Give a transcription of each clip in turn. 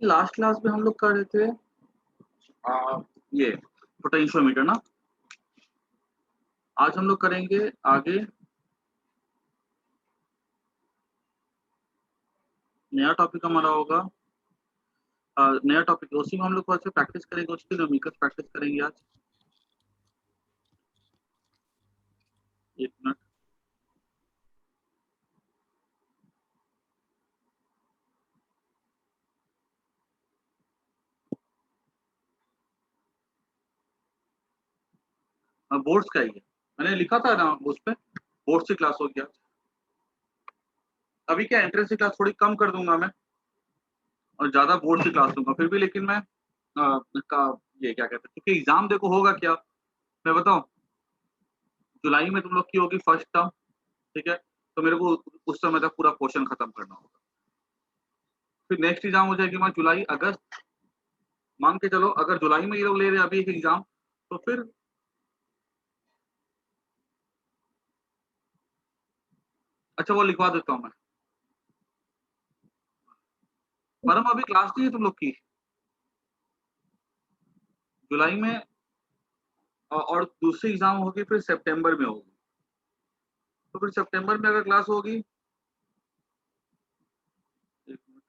Last class में हम लोग कर रहे थे ये पोटेंशियोमीटर ना। आज हम लोग करेंगे आगे नया टॉपिक हमारा होगा। नया टॉपिक उसी में हम लोग थोड़ा सा प्रैक्टिस करेंगे, उसके लिए मिक्स प्रैक्टिस करेंगे आज। एक मिनट। बोर्ड्स का ही है, मैंने लिखा था ना उस पे बोर्ड्स की क्लास हो गया। अभी क्या एंट्रेंस की क्लास थोड़ी कम कर दूंगा मैं और ज्यादा बोर्ड्स की क्लास दूंगा फिर भी, लेकिन मैं का ये क्या कहते हैं, क्योंकि एग्जाम देखो होगा क्या मैं बताऊं। जुलाई में तुम लोग की होगी फर्स्ट टर्म, ठीक है, तो मेरे को उस समय तक पूरा पोर्शन खत्म करना होगा। फिर नेक्स्ट एग्जाम हो जाएगी मैं जुलाई अगस्त, मान के चलो अगर जुलाई में ये लोग ले रहे हैं अभी एक एग्जाम, तो फिर अच्छा वो लिखवा देता हूँ मैं। परम अभी क्लास नहीं है तुम लोग की जुलाई में, और दूसरी एग्जाम होगी फिर सितंबर में होगी। तो फिर सितंबर में अगर क्लास होगी, एक मिनट।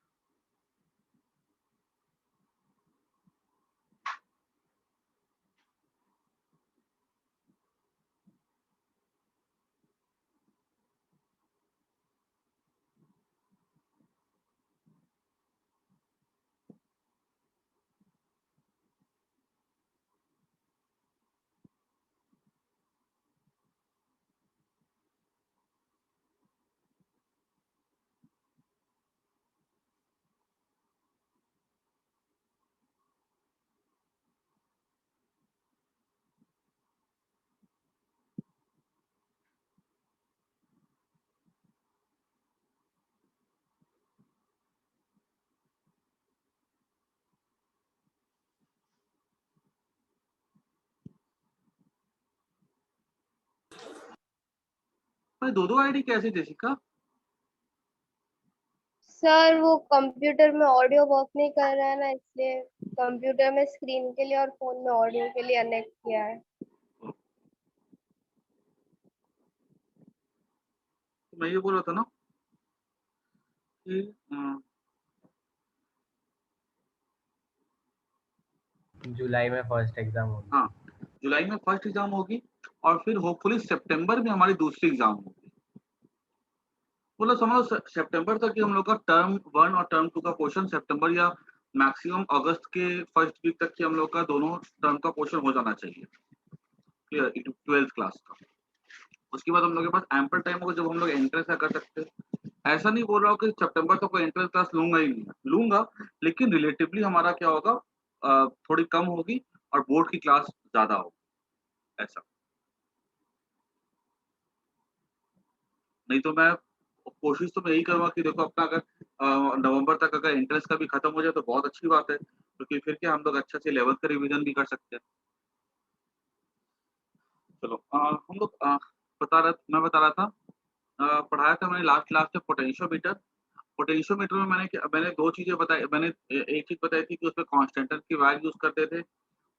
भाई दो आईडी कैसे जेसिका? सर वो कंप्यूटर में ऑडियो वर्क नहीं कर रहा है ना, इसलिए कंप्यूटर में स्क्रीन के लिए और फोन में ऑडियो के लिए कनेक्ट किया है। तो मैं ये बोल रहा था ना कि जुलाई में फर्स्ट एग्जाम होगी। हाँ, जुलाई में फर्स्ट एग्जाम होगी और फिर होपफुली सितंबर में हमारी दूसरी एग्जाम होगी। मतलब समझो सितंबर तक ही हम लोग का टर्म 1 और टर्म 2 का पोर्शन, सितंबर या मैक्सिमम अगस्त के फर्स्ट वीक तक की हम लोग का दोनों टर्म का पोर्शन हो जाना चाहिए, क्लियर, 12th क्लास का। उसके बाद हम लोग के पास एम्पल टाइम होगा जब हम लोग एंट्रेंस कर सकते हैं। ऐसा नहीं बोल रहा हूँ कि सितंबर तक कोई एंट्रेंस क्लास लूंगा ही नहीं, लूंगा, लेकिन रिलेटिवली हमारा क्या होगा, थोड़ी कम होगी और बोर्ड की क्लास ज्यादा होगी, ऐसा। नहीं तो मैं कोशिश तो मैं यही करूंगा कि देखो अपना अगर नवंबर तक अगर एंट्रेंस का भी खत्म हो जाए तो बहुत अच्छी बात है, क्योंकि फिर क्या हम लोग अच्छा से 11th का रिवीजन भी कर सकते हैं। चलो हम लोग मैं बता रहा था, पढ़ाया था मैंने लास्ट क्लास में पोटेंशियोमीटर। पोटेंशियोमीटर में मैंने दो चीजें बताई। मैंने एक चीज बताई थी कि उसमें कांस्टेंट की वैल्यू यूज करते थे,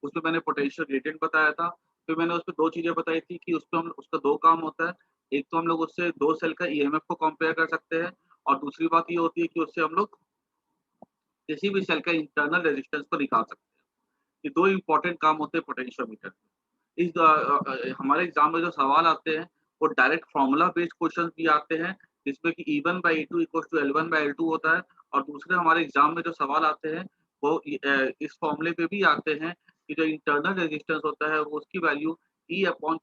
उसमें मैंने पोटेंशियल ग्रेडियंट बताया था। फिर मैंने उसमें दो चीजें बताई थी कि उसमें हम उसका दो काम होता है। एक तो हम लोग उससे दो सेल का ईएमएफ को कंपेयर कर सकते हैं, और दूसरी बात ये होती है कि उससे हम लोग किसी भी सेल का इंटरनल रेजिस्टेंस को निकाल सकते हैं। ये दो इंपॉर्टेंट काम होते हैं पोटेंशियोमीटर में। हमारे एग्जाम में जो सवाल आते हैं वो डायरेक्ट फॉर्मूला बेस्ड क्वेश्चन भी आते हैं, जिसमें कि E1/E2 = L1/L2 होता है। और दूसरे हमारे एग्जाम में जो सवाल आते हैं वो इस फॉर्मूले पे भी आते हैं कि जो इंटरनल रेजिस्टेंस होता है वो उसकी वैल्यू E/V-1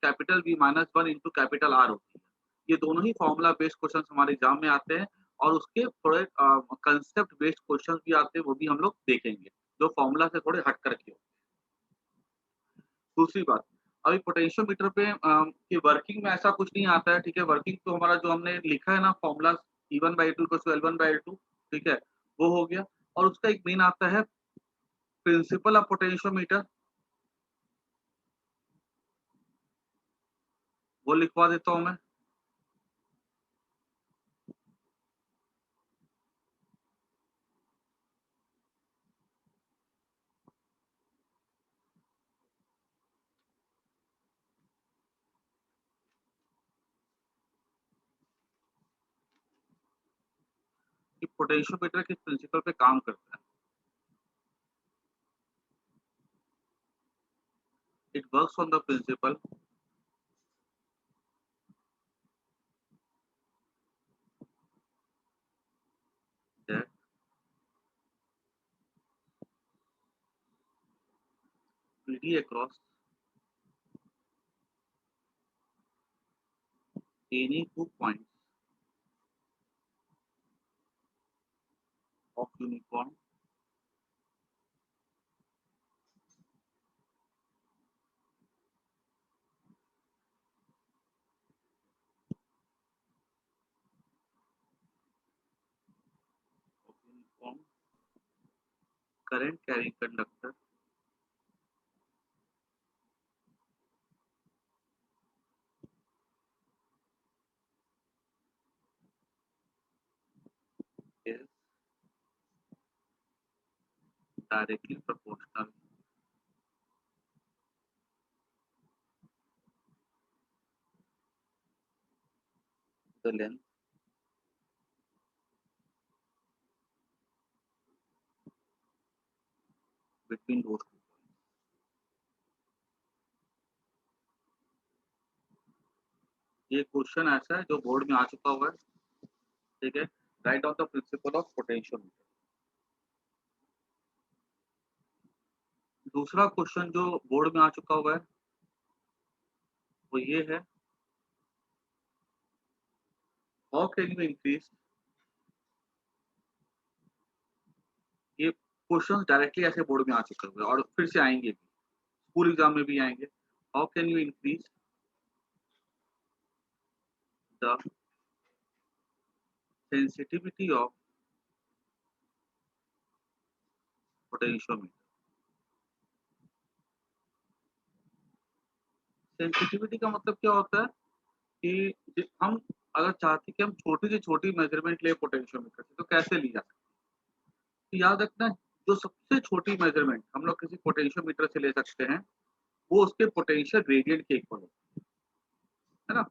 होती है। ये दोनों ही फॉर्मूला बेस्ड क्वेश्चन हमारे एग्जाम में आते हैं, और उसके थोड़े कंसेप्ट बेस्ड क्वेश्चन भी आते हैं, वो भी हम लोग देखेंगे जो फॉर्मूला से थोड़े हट करके हो। दूसरी बात, अभी पोटेंशियोमीटर पे की वर्किंग में ऐसा कुछ नहीं आता है, ठीक है। वर्किंग तो हमारा जो हमने लिखा है ना फॉर्मूला E1/2 = L1/L2, ठीक है, वो हो गया। और उसका एक मेन आता है प्रिंसिपल ऑफ पोटेंशियोमीटर, वो लिखवा देता हूँ मैं। कि पोटेंशियोमीटर किस प्रिंसिपल पे काम करता है। It works on the principal that PD across any 2 points of uniform current carrying conductor is directly proportional to the length between those 2 points. ये क्वेश्चन ऐसा है जो बोर्ड में आ चुका हुआ है, ठीक है। Right on the principle of potentiometer. दूसरा क्वेश्चन जो बोर्ड में आ चुका हुआ है वो ये है, हाउ कैन यू इंक्रीज। ये क्वेश्चन डायरेक्टली ऐसे बोर्ड में आ चुके हुए और फिर से आएंगे भी, स्कूल एग्जाम में भी आएंगे। How can you increase the sensitivity of potentiometer. Sensitivity का मतलब क्या होता है कि हम अगर चाहते कि हम छोटी से छोटी मेजरमेंट ले पोटेंशियोमीटर से, तो कैसे ली जा सकती है। तो याद रखना, जो सबसे छोटी मेजरमेंट हम लोग किसी पोटेंशियोमीटर से ले सकते हैं वो उसके पोटेंशियल ग्रेडियंट के इक्वल होता है ना।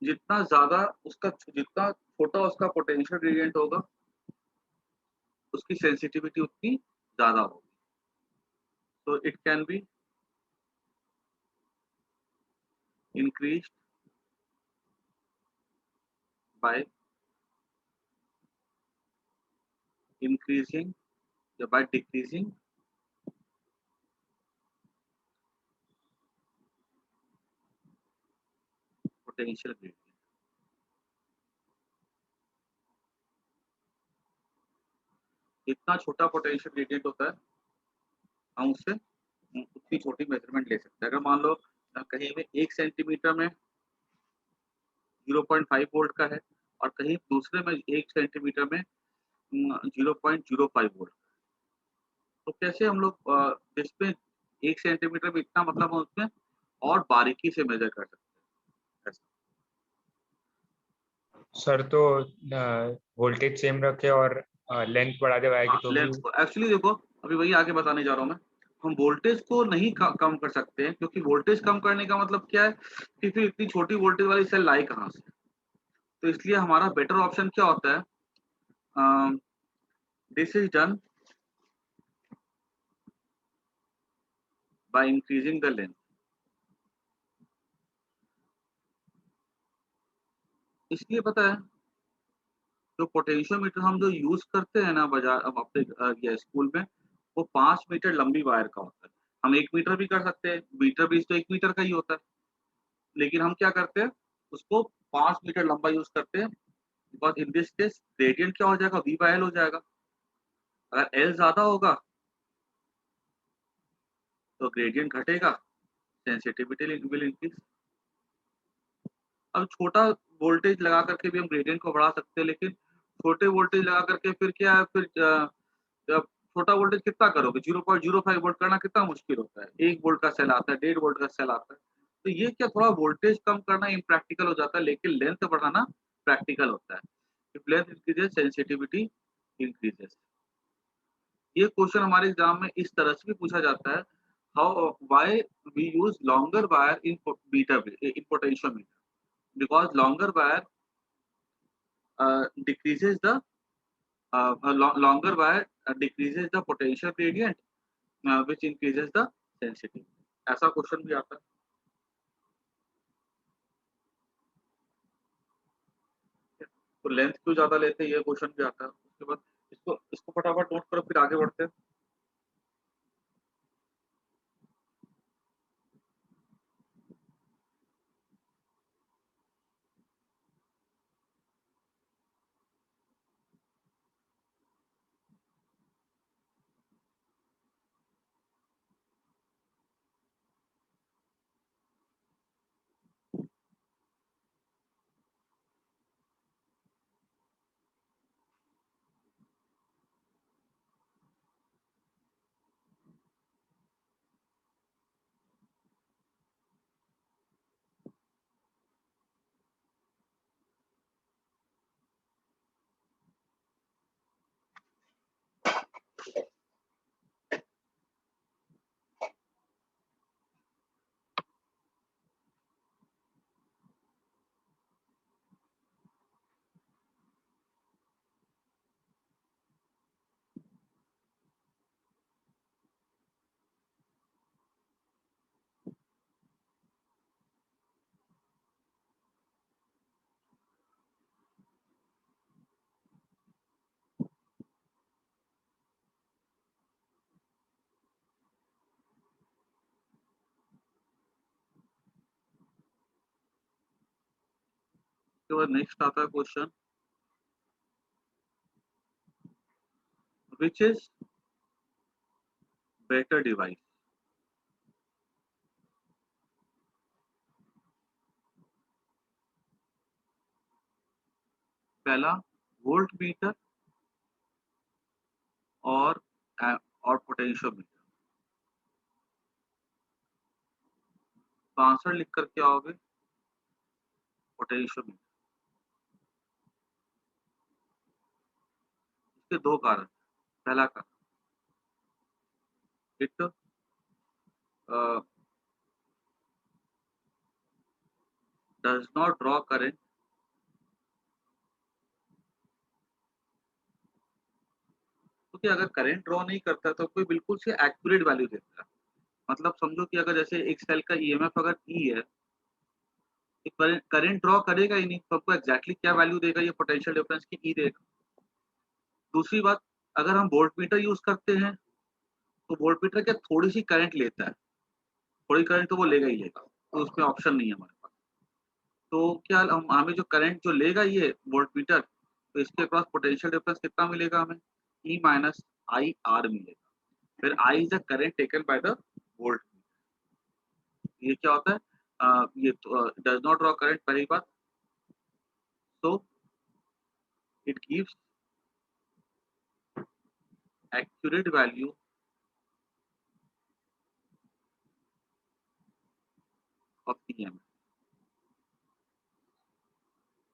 जितना ज्यादा उसका, जितना छोटा उसका पोटेंशियल ग्रेडियंट होगा उसकी सेंसिटिविटी उतनी ज्यादा होगी। तो it can be increased by increasing by decreasing potential gradient। जितना छोटा पोटेंशियल ग्रेडियंट होता है हम उससे उतनी छोटी मेजरमेंट ले सकते हैं। अगर मान लो कहीं में 1 सेंटीमीटर में 0.5 वोल्ट का है और कहीं दूसरे में 1 सेंटीमीटर में 0.05 वोल्ट, तो कैसे हम लोग जिसमें 1 सेंटीमीटर में इतना मतलब हम उसमें और बारीकी से मेजर कर सकते हैं। सर तो वोल्टेज सेम रखे और लेंथ बढ़ा दे वायर की तो लेंथ को एक्चुअली देखो, अभी वही आगे बताने जा रहा हूँ मैं। हम वोल्टेज को नहीं कम कर सकते हैं, क्योंकि वोल्टेज कम करने का मतलब क्या है कि फिर इतनी छोटी वोल्टेज वाली सेल लाई कहाँ से। तो इसलिए हमारा बेटर ऑप्शन क्या होता है, this is done by increasing the length. इसलिए पता है जो पोटेंशियोमीटर हम जो यूज करते हैं ना बाजार अब अपने स्कूल में, वो 5 मीटर लंबी वायर का होता है। हम 1 मीटर भी कर सकते हैं, मीटर भी तो 1 मीटर का ही होता है, लेकिन हम क्या करते हैं उसको 5 मीटर लंबा यूज करते हैं। Because in this case gradient क्या हो जाएगा, V बाय L हो जाएगा। अगर L ज्यादा होगा तो ग्रेडियंट घटेगा, सेंसिटिविटी विल इंक्रीज। अब छोटा वोल्टेज लगा करके भी हम ग्रेडियंट को बढ़ा सकते हैं, लेकिन छोटे वोल्टेज लगा करके फिर क्या है, फिर जब छोटा वोल्टेज कितना करोगे, 0.05 वोल्ट करना कितना मुश्किल होता है। 1 वोल्ट का सेल आता है, 1.5 वोल्ट का सेल आता है। तो ये क्या थोड़ा वोल्टेज कम करना इम्प्रैक्टिकल हो जाता है, लेकिन लेंथ बढ़ाना प्रैक्टिकल होता है। If length increases sensitivity increases. ये क्वेश्चन हमारे एग्जाम में इस तरह से भी पूछा जाता है, how why we use longer wire in beta in potentiometer, because longer wire decreases the longer wire decreases the potential gradient which increases the sensitivity. ऐसा क्वेश्चन भी आता है। तो लेंथ क्यों ज्यादा लेते हैं, ये क्वेश्चन भी आता है। उसके बाद इसको इसको फटाफट नोट करो, फिर आगे बढ़ते हैं। उसके बाद नेक्स्ट आता है question, which is better device. पहला वोल्ट मीटर और पोटेंशियोमीटर। तो आंसर लिख कर क्या आओगे, पोटेंशियोमीटर। इसके दो कारण। पहला कारण, it does not draw current क्योंकि अगर करंट ड्रॉ नहीं करता तो कोई बिल्कुल से एक्यूरेट वैल्यू देता है। मतलब समझो कि अगर जैसे एक सेल का ईएमएफ अगर ई है, करंट ड्रॉ करेगा ही नहीं, तो आपको एग्जैक्टली क्या वैल्यू देगा, ये पोटेंशियल डिफरेंस की ई देगा। दूसरी बात, अगर हम वोल्ट मीटर यूज करते हैं तो वोल्ट मीटर क्या थोड़ी सी करंट लेता है, थोड़ी करंट तो वो लेगा ही लेगा, तो उसमें ऑप्शन नहीं है हमारे पास। तो क्या हमें जो करंट जो लेगा ये वोल्ट मीटर, तो इसके पास पोटेंशियल डिफरेंस कितना मिलेगा हमें, ई माइनस आई आर मिलेगा। फिर I is the current taken by the volt. ये क्या होता है, ये डज नॉट ड्रॉ करंट पहली बात, so it gives accurate value of EMF।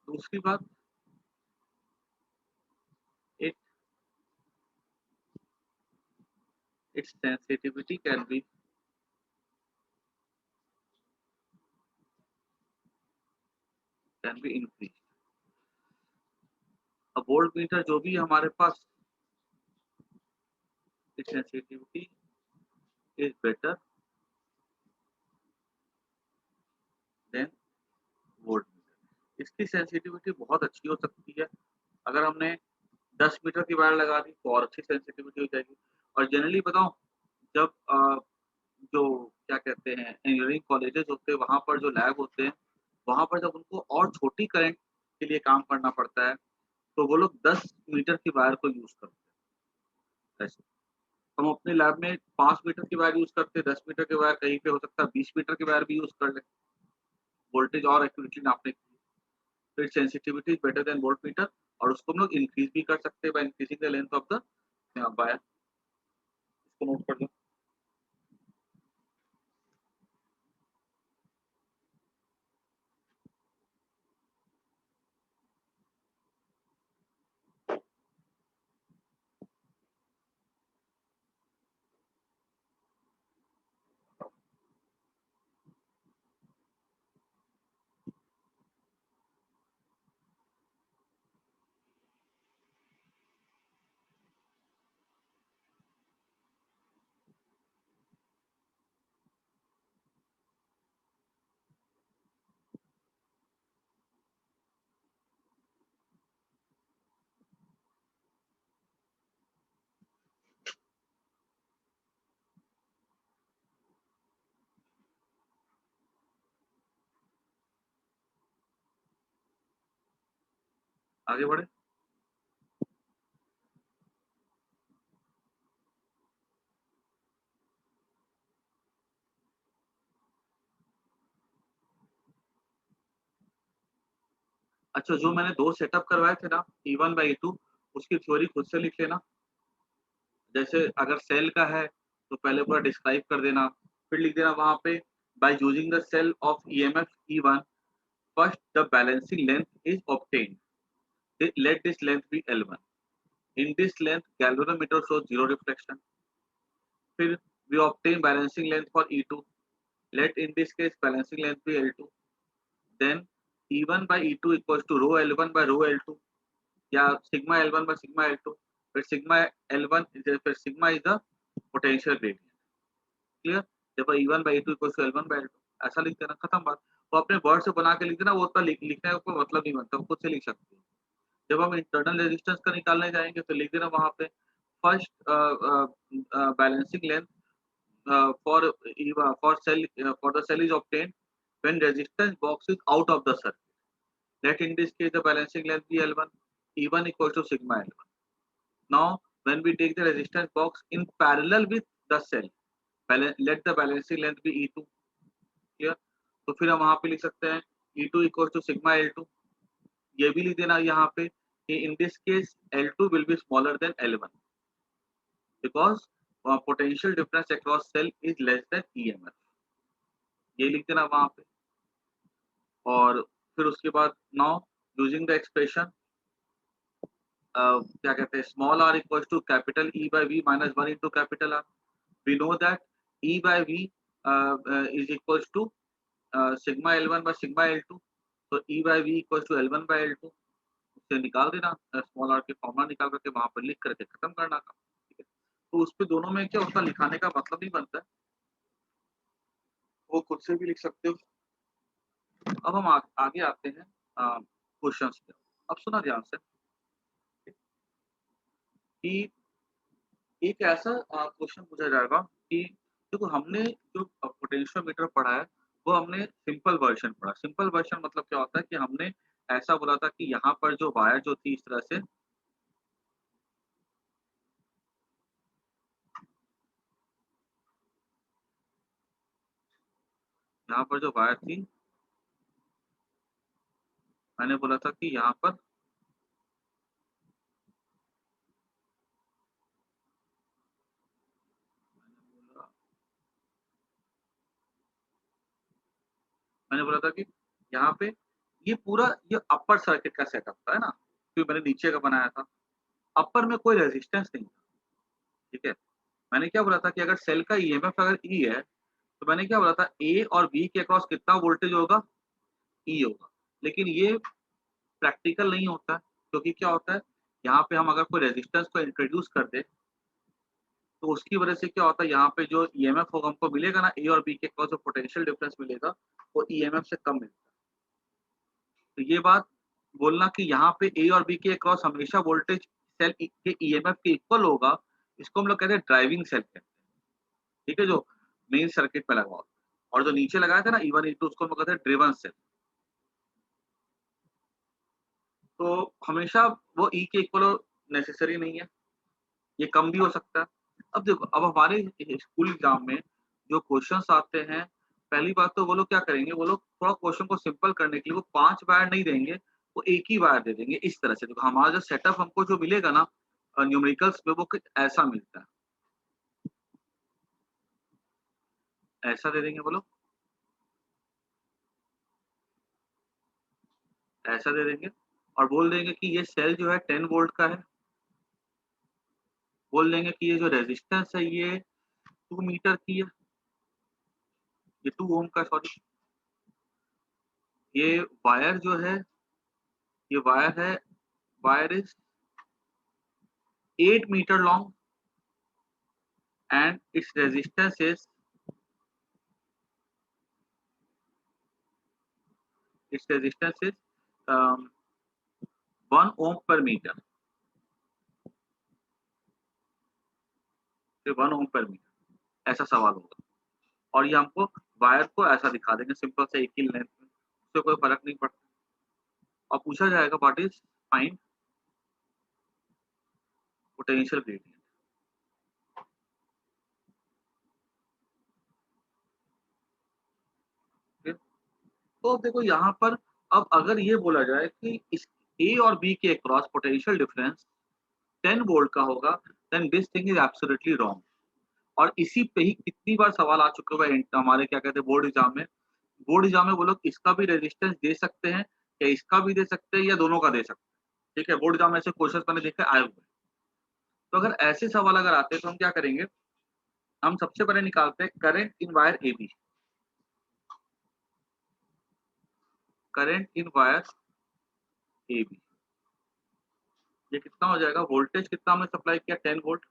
दूसरी बात, it its sensitivity can be increased। अब वोल्ट मीटर जो भी हमारे पास, its sensitivity is better than volt meter. इसकी सेंसिटिविटी बहुत अच्छी हो सकती है। अगर हमने 10 मीटर की वायर लगा दी तो और अच्छी सेंसिटिविटी हो जाएगी। और जनरली बताऊं, जब जो क्या कहते हैं इंजीनियरिंग कॉलेजेस होते हैं, वहां पर जो लैब होते हैं, वहां पर जब उनको और छोटी करंट के लिए काम करना पड़ता है तो वो लोग 10 मीटर की वायर को यूज करते हैं। ऐसे हम अपने लैब में 5 मीटर की वायर यूज करते हैं, 10 मीटर की वायर कहीं पे हो सकता है 20 मीटर की वायर भी यूज कर ले, वोल्टेज और एक्यूरेटली नापने के लिए। तो it's sensitivity is better than volt meter. और उसको हम लोग इंक्रीज भी कर सकते हैं by increasing the length of the wire. इसको नोट कर लो। आगे बढ़े। अच्छा, जो मैंने दो सेटअप करवाए थे ना E1 बाई E2, उसकी थ्योरी खुद से लिख लेना। जैसे अगर सेल का है तो पहले पूरा डिस्क्राइब कर देना, फिर लिख देना वहां पे by using the cell of EMF E1 first the balancing length is obtained, let this length be L1, in this length galvanometer shows zero reflection, फिर we obtain balancing length for E2, let in this case balancing length be L2, then E1 by E2 equals to rho L1 by rho L2 या sigma L1 by sigma L2, फिर sigma L1 फिर sigma is the potential gradient, clear. जब E1 by E2 equals to L1 by L2 ऐसा लिख देना, खत्म बात। वो अपने वर्ड से बना के लिख देना, वो उतना लिखने का कोई मतलब नहीं बनता, खुद से लिख सकते हो। जब हम इंटरनल रेजिस्टेंस का निकालने जाएंगे तो लिख देना वहां पे first balancing length for cell for the cell is obtained when resistance box is out of the circuit. Let in this case the balancing length be L1, E1 equals to sigma L1. Now when we take the resistance box in parallel with the cell, let the balancing length be E2, clear। तो फिर हम वहां पे लिख सकते हैं E2 equals to sigma L2, ये भी लिख देना यहाँ पे कि in this case L2 will be smaller than L1 because potential difference across cell is less than EMF, ये लिख देना वहां पे। और फिर उसके बाद नाउ यूजिंग द एक्सप्रेशन क्या कहते हैं small r equals to capital E by V minus 1 into capital R, we know that E by V is equals to sigma L1 by sigma L2, तो E by V equals to L1 by L2, उससे निकाल देना small r के formula निकाल करके वहां पर लिख करके खत्म करना का, ठीक है। तो उस पे दोनों में क्या उसका लिखाने का मतलब नहीं बनता है, वो खुद से भी लिख सकते हो। अब हम आगे आते हैं क्वेश्चंस पे। अब सुना ध्यान से कि एक ऐसा क्वेश्चन पूछा जाएगा कि देखो हमने जो पोटेंशियोमीटर पढ़ा है वो हमने सिंपल वर्जन पढ़ा। सिंपल वर्जन मतलब क्या होता है कि हमने ऐसा बोला था कि यहाँ पर जो वायर जो थी इस तरह से यहाँ पर जो वायर थी मैंने बोला था कि यहाँ पर मैंने बोला था कि यहाँ पे ये पूरा ये अपर सर्किट का सेटअप था, है ना, क्योंकि मैंने नीचे का बनाया था। अपर में कोई रेजिस्टेंस नहीं था, ठीक है। मैंने क्या बोला था कि अगर सेल का ईएमएफ अगर ई है तो मैंने क्या बोला था ए और बी के अक्रॉस कितना वोल्टेज होगा, ई होगा। लेकिन ये प्रैक्टिकल नहीं होता है, क्योंकि क्या होता है यहाँ पे हम अगर कोई रेजिस्टेंस को इंट्रोड्यूस कर दे तो उसकी वजह से क्या होता है यहाँ पे जो ईएमएफ होगा हमको मिलेगा ना ए और बी के अक्रॉस जो पोटेंशियल डिफरेंस मिलेगा वो ईएमएफ से कम मिलता है। तो ये बात बोलना कि यहाँ पे ए और बी के अक्रॉस हमेशा वोल्टेज सेल के ईएमएफ के इक्वल होगा, इसको हम लोग कहते हैं ड्राइविंग सेल कहते हैं, ठीक है, जो मेन सर्किट पे लगा होता है। और जो नीचे लगाया था ना E1 E2 उसको हम लोग कहते हैं ड्रिवन सेल। तो हमेशा वो ई के इक्वल नेसेसरी नहीं है, ये कम भी हो सकता है। अब देखो अब हमारे स्कूल एग्जाम में जो क्वेश्चंस आते हैं, पहली बात तो वो लोग क्या करेंगे, वो लोग थोड़ा क्वेश्चन को सिंपल करने के लिए वो 5 वायर नहीं देंगे, वो एक ही वायर दे देंगे इस तरह से। देखो हमारा जो सेटअप हमको जो मिलेगा ना न्यूमेरिकल्स में वो कुछ ऐसा मिलता है, ऐसा दे देंगे वो लोग, ऐसा दे देंगे और बोल देंगे कि ये सेल जो है 10 वोल्ट का है, बोल देंगे कि ये जो रेजिस्टेंस है ये 2 मीटर की है, ये 2 ओम का सॉरी, ये वायर जो है ये वायर है, wire is 8 metre long and its resistance is 1 ohm per meter, 1 ohm per meter ऐसा सवाल होगा। और ये हमको वायर को ऐसा दिखा देंगे सिंपल से एक ही लेंथ में, उससे कोई फर्क नहीं पड़ता। और पूछा जाएगा what is find potential gradient. तो अब देखो यहाँ पर, अब अगर ये बोला जाए कि इस ए और बी के अक्रॉस पोटेंशियल डिफरेंस 10 वोल्ट का होगा, then this thing is absolutely wrong. और इसी पे ही कितनी बार सवाल आ चुके हुए हैं हमारे क्या कहते हैं बोर्ड एग्जाम में। बोर्ड एग्जाम में वो लोग इसका भी रेजिस्टेंस दे सकते हैं या इसका भी दे सकते हैं या दोनों का दे सकते हैं। ठीक है, बोर्ड एग्जाम में ऐसे क्वेश्चन मैंने देखे आए हुए हैं। तो अगर ऐसे सवाल अगर आते हैं तो हम क्या करेंगे, हम सबसे पहले निकालते हैं current in wire A B. Current in wire A B, ये कितना हो जाएगा, वोल्टेज कितना हमने सप्लाई किया 10 वोल्ट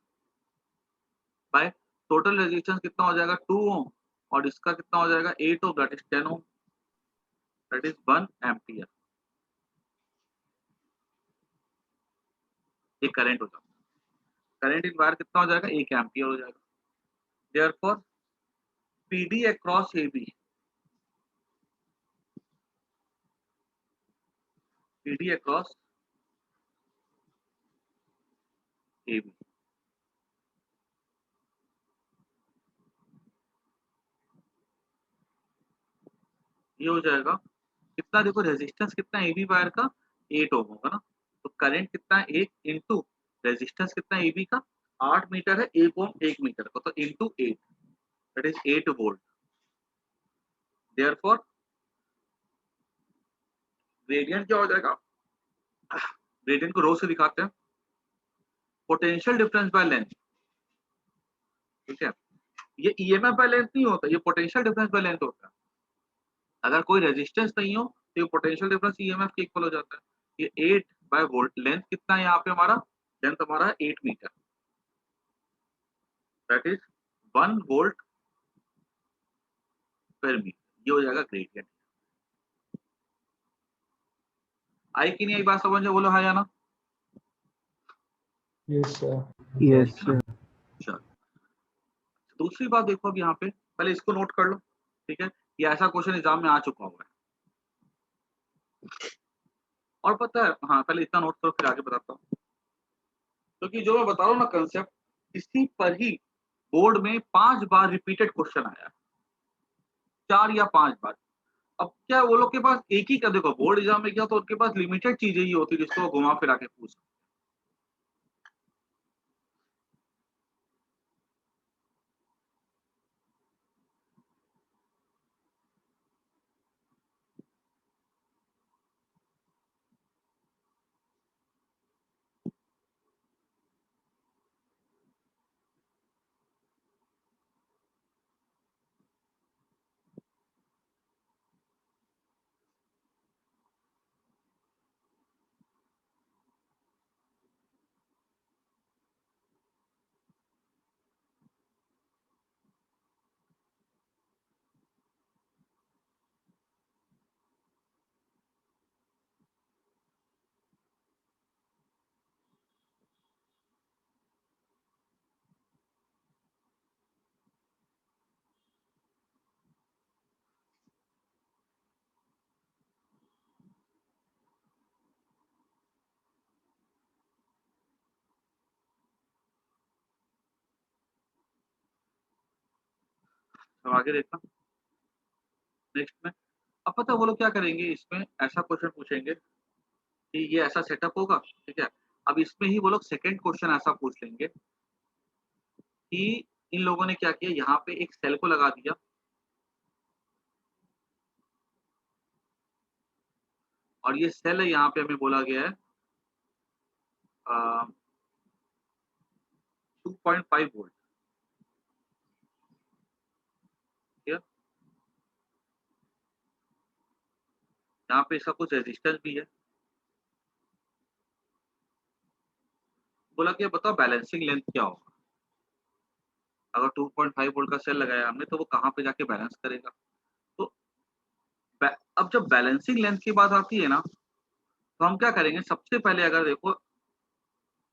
बाय टोटल रेजिस्टेंस कितना हो जाएगा 2 ओम, और इसका कितना हो जाएगा 8 ohm, that is 10 ohm, that is 1 ampere. ये करंट हो जाएगा, करंट इन वायर कितना हो जाएगा 1 एम्पियर हो जाएगा। Therefore PD across A B, PD across A B, ये हो जाएगा कितना, देखो रेजिस्टेंस कितना ए बी वायर का 8 ओम होगा ना, तो करंट कितना है 1 इंटू रेजिस्टेंस कितना ए बी का 8 मीटर है, 1 ओम 1 मीटर का, तो into 8 that is 8 volt. Therefore gradient क्या हो जाएगा, ग्रेडियंट को रो से दिखाते हैं, पोटेंशियल डिफरेंस बाय लेंथ। ठीक है, ये ईएमएफ बाय लेंथ नहीं होता, ये पोटेंशियल डिफरेंस बाय लेंथ होता है। अगर कोई रेजिस्टेंस नहीं हो तो ये पोटेंशियल डिफरेंस ईएमएफ के इक्वल हो जाता है। ये 8 बाय वोल्ट, लेंथ कितना है यहाँ पे हमारा, लेंथ हमारा 8 मीटर, दैट इज 1 वोल्ट पर मीटर, ये हो जाएगा ग्रेडियंट। आई कि नहीं आई बात समझ में, बोलो हाँ या ना। Yes sir. Yes sir. चलो दूसरी बात देखो, अब यहाँ पे पहले इसको नोट कर लो। ठीक है, ये ऐसा क्वेश्चन एग्जाम में आ चुका हुआ है, और पता है, हाँ पहले इतना नोट करो फिर आगे बताता हूँ, क्योंकि जो मैं बता रहा हूँ ना कंसेप्ट, इसी पर ही बोर्ड में 5 बार रिपीटेड क्वेश्चन आया, 4 या 5 बार। अब क्या वो लोग के पास एक ही का, देखो बोर्ड एग्जाम में क्या तो उनके पास लिमिटेड चीजें ही होती है जिसको वो घुमा फिरा के पूछ। तो आगे देखना नेक्स्ट में। अब पता है वो लोग क्या करेंगे, इसमें ऐसा क्वेश्चन पूछेंगे कि ये ऐसा सेटअप होगा। ठीक है, अब इसमें ही वो लोग सेकंड क्वेश्चन ऐसा पूछ लेंगे कि इन लोगों ने क्या किया, यहाँ पे एक सेल को लगा दिया, और ये सेल है यहाँ पे हमें बोला गया है 2.5 वोल्ट। यहाँ पे इसका कुछ रेजिस्टेंस भी है। बोला कि बताओ बैलेंसिंग लेंथ क्या होगा, अगर 2.5 वोल्ट का सेल लगाया हमने तो वो कहाँ पे जाके बैलेंस करेगा। तो अब जब बैलेंसिंग लेंथ की बात आती है ना, तो हम क्या करेंगे, सबसे पहले अगर देखो,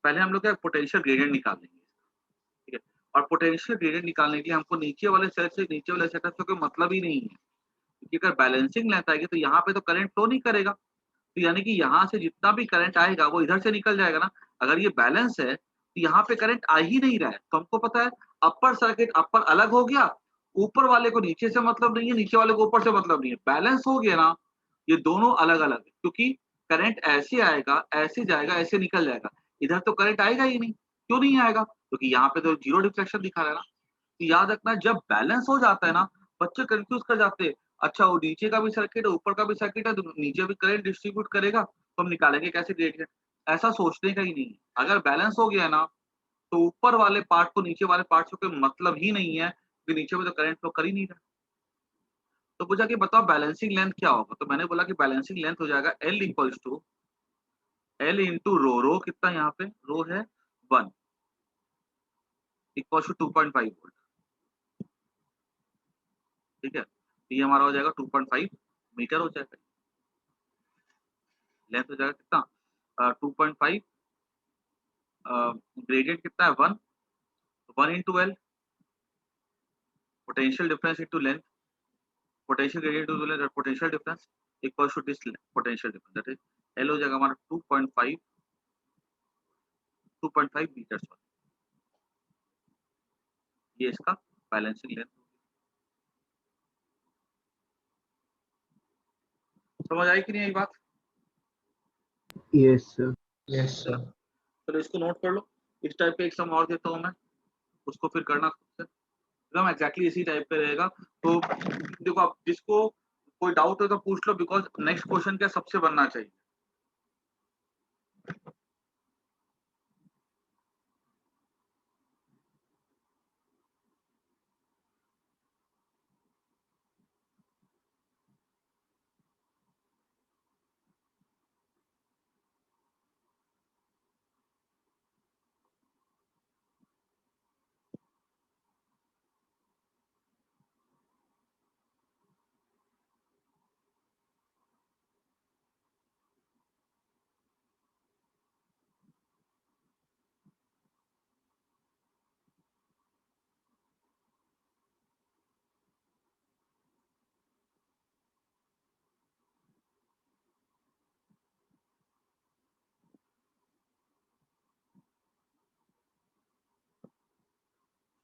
पहले हम लोग क्या पोटेंशियल ग्रेडियंट निकाल लेंगे। ठीक है, और पोटेंशियल ग्रेडियंट निकालने के लिए हमको नीचे वाले सेल से नीचे वाले सेटअप से कोई मतलब ही नहीं है, क्योंकि अगर बैलेंसिंग लेंथ आएगी तो यहाँ पे तो करंट फ्लो नहीं करेगा, तो यानी कि यहाँ से जितना भी करंट आएगा वो इधर से निकल जाएगा ना। अगर ये बैलेंस है तो यहाँ पे करंट आ ही नहीं रहा है, तो हमको पता है अपर सर्किट अपर अलग हो गया, ऊपर वाले को नीचे से मतलब नहीं है, नीचे वाले को ऊपर से मतलब नहीं है, बैलेंस हो गया ना। ये दोनों अलग अलग है, क्योंकि करंट ऐसे आएगा, ऐसे जाएगा, ऐसे निकल जाएगा, इधर तो करंट आएगा ही नहीं। क्यों नहीं आएगा? क्योंकि यहाँ पे तो जीरो डिफ्लेक्शन दिखा रहा है ना। तो याद रखना, जब बैलेंस हो जाता है ना, बच्चे कंफ्यूज कर जाते हैं, अच्छा वो नीचे का भी सर्किट है ऊपर का भी सर्किट है, तो नीचे भी करंट डिस्ट्रीब्यूट करेगा, तो हम निकालेंगे कैसे ग्रेडियंट? ऐसा सोचने का ही नहीं है। अगर बैलेंस हो गया ना, तो ऊपर वाले पार्ट को नीचे वाले पार्ट से कोई मतलब ही नहीं है, कि नीचे में तो करंट फ्लो कर ही नहीं रहा। तो पूछा कि बताओ बैलेंसिंग लेंथ क्या होगा, तो मैंने बोला कि बैलेंसिंग लेंथ हो जाएगा L equals to L into rho कितना यहाँ पे रो है 1 इक्वल्स टू 2.5 वोल्ट। ठीक है, तो ये हमारा हो जाएगा 2.5 मीटर हो जाएगा। लेंथ हो जाएगा कितना 2.5, ग्रेडियंट कितना है 1 into L, potential difference into length, potential gradient into length, potential difference equals to this potential difference, that is L हो जाएगा हमारा 2.5 मीटर। ये इसका बैलेंसिंग लेंथ। समझ आई कि नहीं आई बात? Yes sir. Yes, sir. चलो इसको नोट कर लो। इस टाइप का एक सम और देता हूँ मैं, उसको फिर करना खुद से, एकदम एग्जैक्टली इसी टाइप पे रहेगा। तो देखो, आप जिसको कोई डाउट हो तो पूछ लो, बिकॉज नेक्स्ट क्वेश्चन क्या सबसे बनना चाहिए।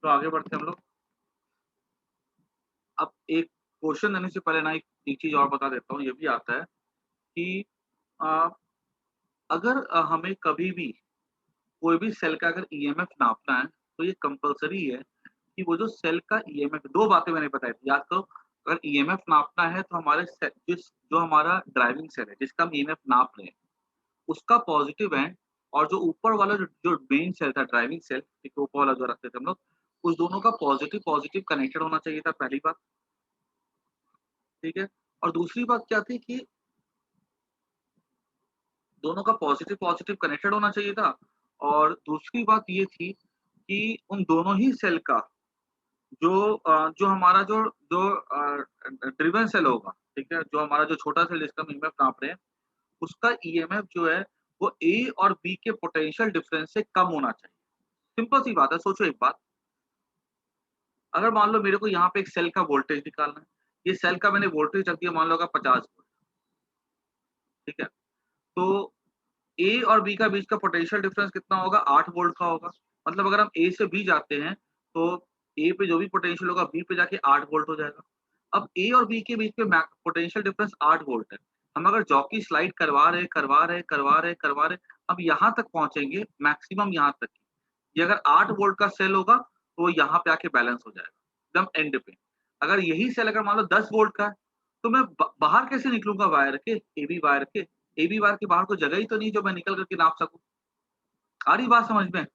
तो आगे बढ़ते हैं हम लोग। अब एक क्वेश्चन देने से पहले ना एक चीज और बता देता हूँ, ये भी आता है कि आ, अगर हमें कभी भी कोई भी सेल का अगर ईएमएफ नापना है, तो ये कंपलसरी है कि वो जो सेल का ईएमएफ, दो बातें मैंने बताई थी याद करो। अगर ईएमएफ नापना है तो हमारे जो हमारा ड्राइविंग सेल है जिसका हम ईएमएफ नाप रहे हैं, उसका पॉजिटिव एंड और जो ऊपर वाला जो मेन सेल था ड्राइविंग सेल, ठीक है, ऊपर वाला जो रखते थे हम लोग, उस दोनों का पॉजिटिव पॉजिटिव कनेक्टेड होना चाहिए था, पहली बात। ठीक है, और दूसरी बात क्या थी कि दोनों का पॉजिटिव पॉजिटिव कनेक्टेड होना चाहिए था, और दूसरी बात ये थी कि उन दोनों ही सेल का जो हमारा जो जो ड्रिवन सेल होगा, ठीक है, जो हमारा जो छोटा सेल जिसका हम ईएमएफ नाप रहे हैं, उसका ईएमएफ जो है वो ए और बी के पोटेंशियल डिफरेंस से कम होना चाहिए। सिंपल सी बात है, सोचो एक बात, अगर मान लो मेरे को यहाँ पे एक सेल का वोल्टेज निकालना है, ये सेल का मैंने वोल्टेज रख दिया मान लो 50 वोल्ट, ठीक है, तो ए और बी का बीच का पोटेंशियल डिफरेंस कितना होगा 8 वोल्ट का होगा। मतलब अगर हम ए से बी जाते हैं तो ए पे जो भी पोटेंशियल होगा बी पे जाके 8 वोल्ट हो जाएगा। अब ए और बी के बीच में पोटेंशियल डिफरेंस 8 वोल्ट है, हम अगर जॉकी स्लाइड करवा रहे अब यहाँ तक पहुंचेंगे मैक्सिमम यहाँ तक। ये अगर 8 वोल्ट का सेल होगा तो वो यहाँ पे आके बैलेंस हो जाएगा एकदम एंड पे। अगर यही सेल अगर मान लो 10 वोल्ट का है, तो मैं बाहर कैसे निकलूंगा वायर के, ए बी वायर के बाहर कोई जगह ही तो नहीं जो मैं निकल करके नाप सकूं। आ रही बात समझ में?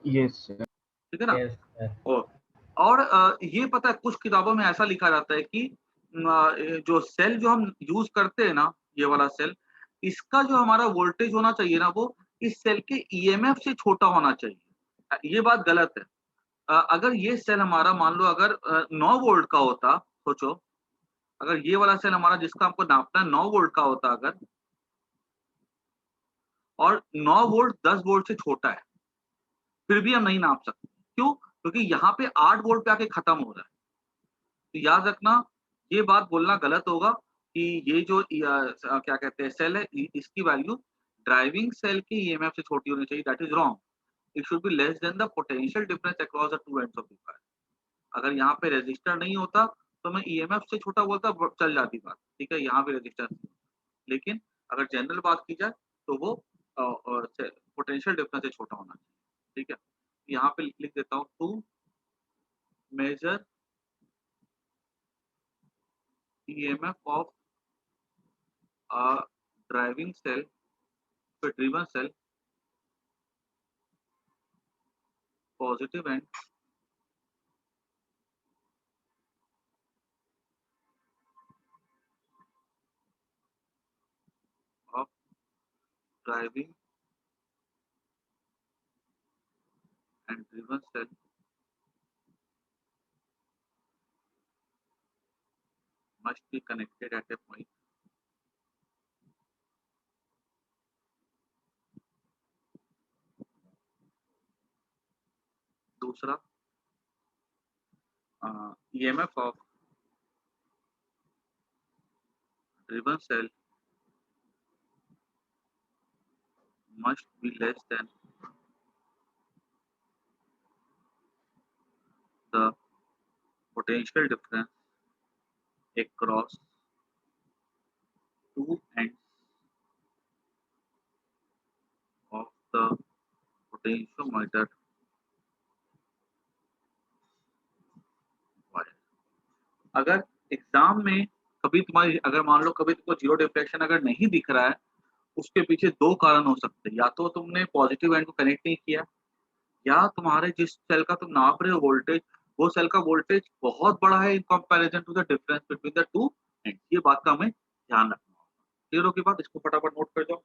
Yes sir. ठीक है ना। Yes, sir. और ये पता है कुछ किताबों में ऐसा लिखा जाता है कि जो सेल जो हम यूज करते हैं ना, ये वाला सेल, इसका जो हमारा वोल्टेज होना चाहिए ना, वो इस सेल के ईएमएफ से छोटा होना चाहिए। ये बात गलत है। अगर ये सेल हमारा मान लो अगर 9 वोल्ट का होता, सोचो अगर ये वाला सेल हमारा जिसका हमको नापना है 9 वोल्ट का होता अगर, और 9 वोल्ट 10 वोल्ट से छोटा है, फिर भी हम नहीं नाप सकते। क्यों? क्योंकि यहाँ पे 8 वोल्ट पे आके खत्म हो रहा है। तो याद रखना, ये बात बोलना गलत होगा कि ये जो क्या कहते हैं सेल है इसकी वैल्यू ड्राइविंग सेल की ईएमएफ से छोटी होनी चाहिए, that is wrong. It should be less than the potential difference across the two ends of the wire. अगर यहाँ पे रेजिस्टर नहीं होता तो मैं ईएमएफ से छोटा बोलता चल जाती बात, ठीक है, यहाँ पे रेजिस्टर, लेकिन अगर जनरल बात की जाए तो वो पोटेंशियल डिफरेंस से छोटा होना चाहिए, ठीक है। यहाँ पे लिख देता हूँ to measure EMF of driving cell driven cell positive end of driving and driven cell must be connected at a point दूसरा EMF of driven cell must be less than the potential difference across two ends of the potentiometer wire। अगर exam में कभी तुम्हारी अगर मान लो कभी तुमको zero deflection अगर नहीं दिख रहा है, उसके पीछे दो कारण हो सकते हैं। या तो तुमने पॉजिटिव एंड को कनेक्ट नहीं किया, या तुम्हारे जिस सेल का तुम नाप रहे हो वोल्टेज, वो सेल का वोल्टेज बहुत बड़ा है in comparison to the difference between the two end. ये बात का हमें ध्यान रखना होगा। क्लियर होगी बात? इसको फटाफट नोट कर जाओ।